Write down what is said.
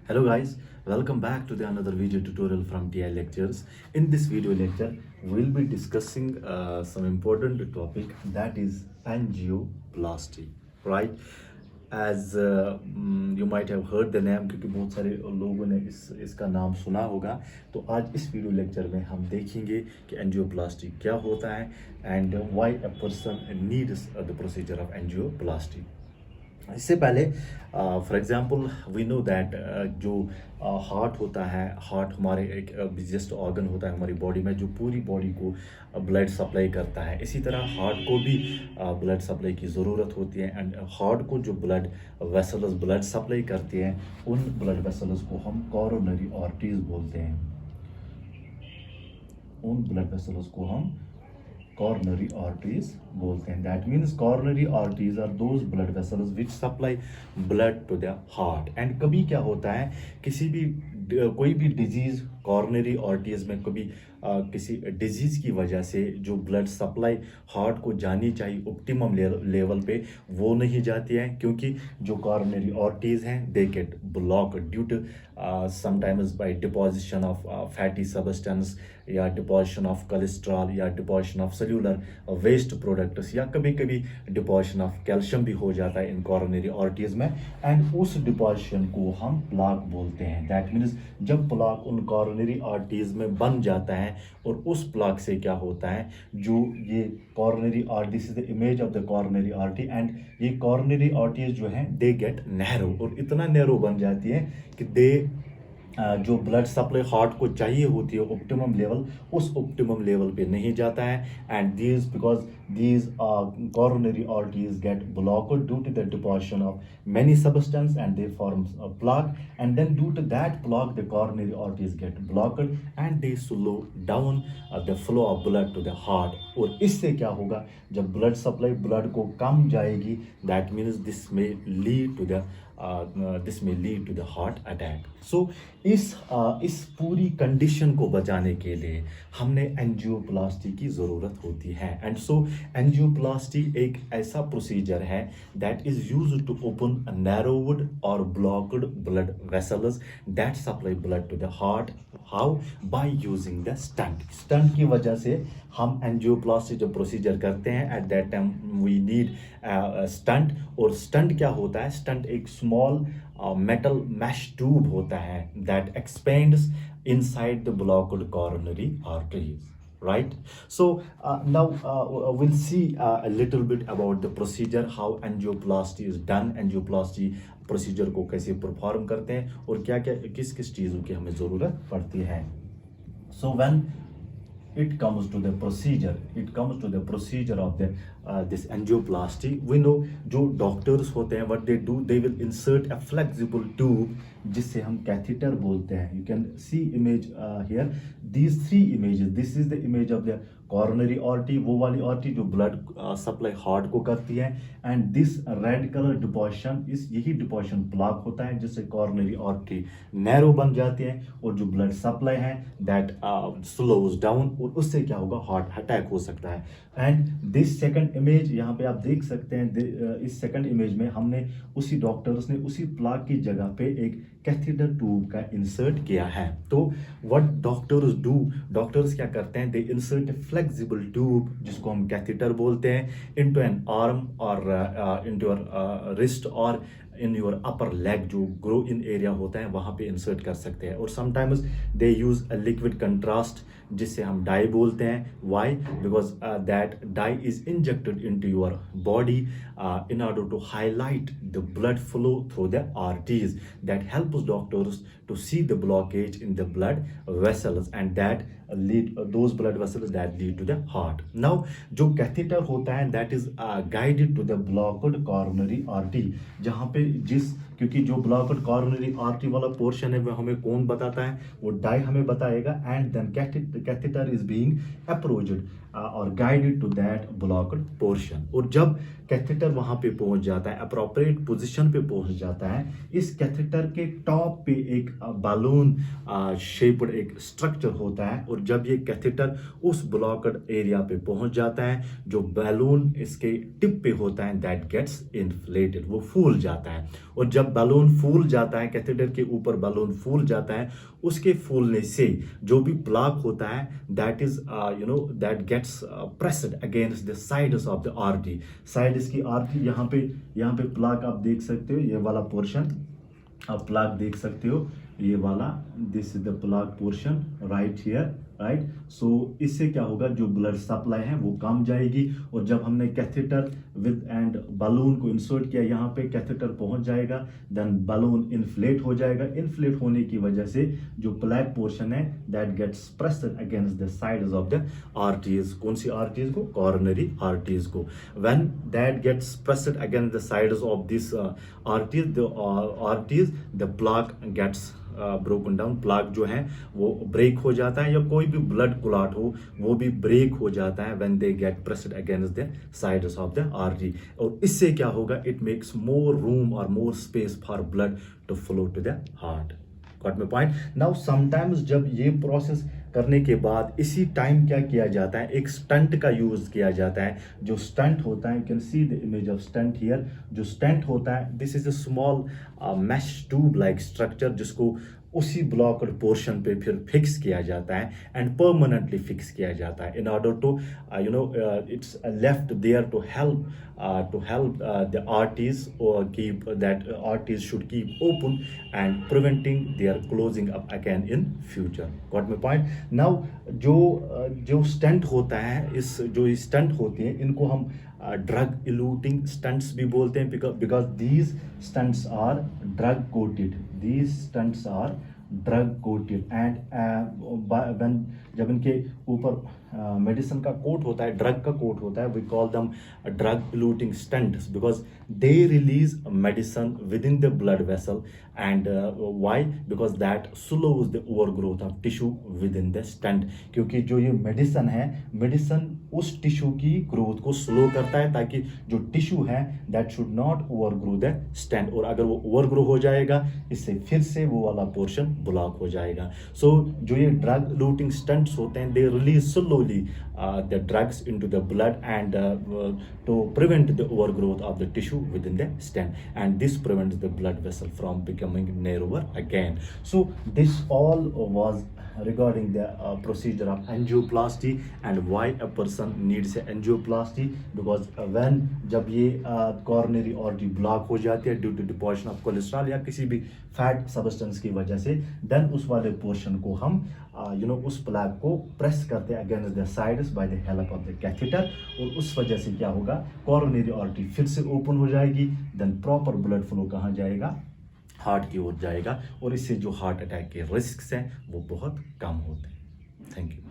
Hello guys, welcome back to the another video tutorial from TI Lectures. In this video lecture, we'll be discussing some important topic that is angioplasty, right? As you might have heard the name क्योंकि बहुत सारे लोगों ने इसका नाम सुना होगा। तो आज इस वीडियो लेक्चर में हम देखेंगे कि एंजियोप्लास्टी क्या होता है and why a person needs the procedure of angioplasty. इससे पहले for example we know that जो हार्ट होता है, हार्ट हमारे एक बिगेस्ट ऑर्गन होता है हमारी बॉडी में जो पूरी बॉडी को ब्लड सप्लाई करता है। इसी तरह हार्ट को भी ब्लड सप्लाई की ज़रूरत होती है एंड हार्ट को जो ब्लड वेसल्स ब्लड सप्लाई करती हैं उन ब्लड वेसल्स को हम कोरोनरी आर्टरीज बोलते हैं। उन ब्लड वेसल्स को हम coronary arteries बोलते हैं। That means coronary arteries are those blood vessels which supply blood to the heart। and कभी क्या होता है किसी भी कोई भी डिजीज़ कॉर्नरी आर्टरीज में कभी किसी डिजीज़ की वजह से जो ब्लड सप्लाई हार्ट को जानी चाहिए ऑप्टिमम लेवल पे वो नहीं जाती है क्योंकि जो कॉर्नरी आर्टरीज हैं they get blocked due to sometimes by deposition of fatty substance या डिपोजिशन ऑफ कोलेस्ट्रॉल या deposition of cellular waste products या कभी कभी डिपोजिशन ऑफ कैल्शियम भी हो जाता है इन कॉर्नरी आर्टरीज में एंड उस डिपोजिशन को हम प्लाक बोलते हैं। दैट मीन्स जब प्लाक उन कॉर्नरी आर्टरीज में बन जाता है और उस प्लाक से क्या होता है जो ये coronary artery is the image of the coronary artery and ये कॉर्नरी आर्टरीज जो हैं दे गेट नैरो और इतना नैरो बन जाती है कि दे जो ब्लड सप्लाई हार्ट को चाहिए होती है ऑप्टिमम लेवल उस ऑप्टिमम लेवल पे नहीं जाता है and these because these coronary arteries get blocked due to the deposition of many substance and they form a plaque and then due to that plaque the coronary arteries get blocked and they slow down the flow of blood to the heart। और इससे क्या होगा जब blood supply blood को कम जाएगी that means this में lead to the heart attack. So इस पूरी कंडीशन को बचाने के लिए हमने एंजियोप्लास्टी की ज़रूरत होती है एंड सो एंजियोप्लास्टी एक ऐसा प्रोसीजर है that is used to open narrowed और blocked blood vessels that supply blood to the heart. How? By using the stent की वजह से हम एंजियोप्लास्टी जो प्रोसीजर करते हैं at that time we need stent. और स्टंट क्या होता है? स्टंट एक स्मॉल मेटल मैश ट्यूब होता है that expends inside the blocked coronary arteries, right? So now we'll see a little bit about the procedure how angioplasty is done। angioplasty procedure को कैसे perform करते हैं और क्या क्या किस किस चीज़ों की हमें ज़रूरत पड़ती है। So when it comes to the procedure of the this angioplasty, we know जो डॉक्टर्स होते हैं what they do, they will insert a flexible tube जिससे हम कैथेटर बोलते हैं। You can see image here, these three images, this is the image of the coronary artery, वो वाली artery जो ब्लड सप्लाई हार्ट को करती है and this red colour deposition इस यही डिपोजिशन प्लाक होता है जिससे कॉर्नरी आर्टरी नैरो बन जाती है और जो ब्लड सप्लाई है दैट स्लोज डाउन और उससे क्या होगा हार्ट अटैक हो सकता है। एंड दिस सेकंड इमेज यहाँ पे आप देख सकते हैं इस सेकंड इमेज में हमने उसी डॉक्टर्स ने उसी प्लाक की जगह पे एक कैथेटर ट्यूब का इंसर्ट किया है। तो व्हाट डॉक्टर्स डू, डॉक्टर्स क्या करते हैं दे इंसर्ट फ्लेक्सिबल ट्यूब जिसको हम कैथेटर बोलते हैं इनटू एन आर्म और इनटू योर रिस्ट और इन योर अपर लेग जो ग्रो इन एरिया होता है वहाँ पे इंसर्ट कर सकते हैं। और sometimes they use a liquid contrast जिससे हम डाई बोलते हैं। Why? Because that dye is injected into your body in order to highlight the blood flow through the arteries that helps doctors to see the blockage in the blood vessels and that lead those blood vessels that lead to the heart। now जो catheter होता है that is guided to the blocked coronary artery जहाँ पे क्योंकि जो blocked coronary artery वाला portion है वो हमें कौन बताता है? वो डाई हमें बताएगा and then catheter is being approached और guided to that blocked portion. और जब कैथेटर वहां पे पहुंच जाता है अप्रोप्रिएट पोजीशन पे पहुंच जाता है इस कैथेटर के टॉप पे एक बालून शेप्ड एक स्ट्रक्चर होता है और जब ये कैथेटर उस ब्लॉक्ड एरिया पे पहुंच जाता है जो बैलून इसके टिप पे होता है दैट गेट्स इन्फ्लेटेड, वो फूल जाता है। और जब जब बैलून फूल जाता है, कैथेटर के ऊपर बैलून फूल जाता है, उसके फूलने से जो भी प्लाक होता है that is that gets pressed against the sides of the artery. Sides की आर्टरी, यहाँ पे प्लाक आप देख सकते हो, ये वाला पोर्शन आप प्लाक देख सकते हो, ये वाला, this is the plaque portion right here, right. So इससे क्या होगा, जो ब्लड सप्लाई है वो कम जाएगी, और जब हमने कैथेटर विद एंड बलून को इंसर्ट किया, यहाँ पे कैथेटर पहुंच जाएगा, देन बलून इन्फ्लेट हो जाएगा। इन्फ्लेट होने की वजह से जो प्लाक पोर्शन है that gets pressed against the sides of the arteries. कौन सी आर्टरीज को? कॉर्नरी आर्टरीज को। When that gets pressed against the sides of this arteries, the plaque gets broken down. Plaque जो है वो ब्रेक हो जाता है, या कोई भी ब्लड क्लॉट हो वो भी ब्रेक हो जाता है when they get pressed against the sides of the artery. और इससे क्या होगा, इट मेक्स मोर रूम और more space for blood to flow to the heart. Got my point? Now sometimes जब ये प्रोसेस करने के बाद इसी टाइम क्या किया जाता है, एक स्टंट का यूज किया जाता है। जो स्टंट होता है, you can see the image of stent here. जो स्टंट होता है, this is a small mesh tube like structure, जिसको उसी ब्लॉक्ड पोर्शन पे फिर फिक्स किया जाता है एंड परमानेंटली फिक्स किया जाता है, in order to it's left there to help the arteries, or keep that arteries should keep open and preventing their closing up again in future. Got my point? Now जो stent होता है, जो stunt होते हैं, इनको हम drug eluting stunts भी बोलते हैं, because these stents are drug coated. These stents are drug coated and जब इनके ऊपर मेडिसिन का कोट होता है, ड्रग का कोट होता है, we call them drug eluting stents, because they release medicine within the blood vessel and why, because that slows the overgrowth of tissue within the stent. क्योंकि जो ये medicine है, medicine उस tissue की growth को slow करता है, ताकि जो टिश्यू है that should not over grow the stunt, और अगर वो ओवर ग्रो हो जाएगा, इससे फिर से वो वाला पोर्शन ब्लॉक हो जाएगा। सो जो ये ड्रग इलूटिंग स्टंट्स होते हैं, they release slowly the drugs into the blood and to prevent the overgrowth of the tissue within the stent, and this prevents the blood vessel from becoming narrower again. So this all was regarding the procedure of angioplasty and why a person needs a angioplasty, because when जब ये coronary artery block हो जाती है due to deposition of cholesterol या किसी भी fat substance की वजह से, देन उस वाले पोर्शन को हम उस प्लाक को प्रेस करते हैं against the sides by the help of the catheter, और उस वजह से क्या होगा, कोरोनरी आर्टरी फिर से ओपन हो जाएगी, देन प्रॉपर ब्लड फ्लो कहाँ जाएगा, हार्ट की ओर जाएगा, और इससे जो हार्ट अटैक के रिस्क हैं वो बहुत कम होते हैं। Thank you.